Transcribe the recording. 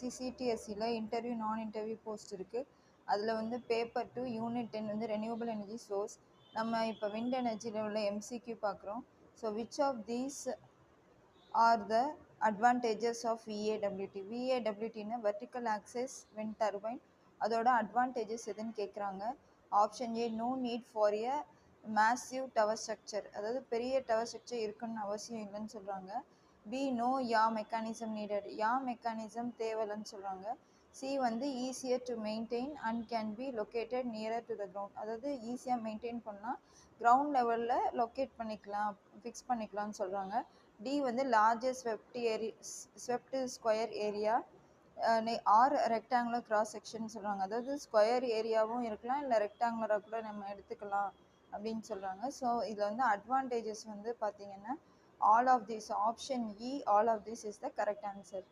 சிசிடிஎஸ்சியில் interview நான் interview post இருக்குது. அதில் வந்து பேப்பர் 2 யூனிட் 10 வந்து ரெனியூவபிள் எனர்ஜி சோர்ஸ். நம்ம இப்போ விண்ட் எனர்ஜியில் உள்ள எம்சிக்யூ பார்க்குறோம். So which of these are the advantages of VAWT? விஏடபிள்யூடின்னு வெர்டிக்கல் ஆக்சஸ் விண்ட் டர்பைன். அதோட அட்வான்டேஜஸ் எதுன்னு கேட்குறாங்க. Option A, no need for a massive tower structure, அதாவது பெரிய டவர் ஸ்ட்ரக்சர் இருக்குன்னு அவசியம் இல்லைன்னு சொல்கிறாங்க. B, no yaw mechanism needed, yaw mechanism தேவையில்லைன்னு சொல்கிறாங்க. சி வந்து easier to maintain and can be located nearer to the ground, அதாவது ஈஸியாக மெயின்டைன் பண்ணால் கிரவுண்ட் லெவலில் லொக்கேட் பண்ணிக்கலாம், ஃபிக்ஸ் பண்ணிக்கலாம்னு சொல்கிறாங்க. டி வந்து largest swept square area or rectangular cross section சொல்கிறாங்க. அதாவது ஸ்கொயர் ஏரியாவும் இருக்கலாம், இல்லை ரெக்டாங்குலராக கூட நம்ம எடுத்துக்கலாம் அப்படின்னு சொல்கிறாங்க. ஸோ இதில் வந்து அட்வான்டேஜஸ் வந்து பார்த்திங்கன்னா all of this, option E all of this is the correct answer.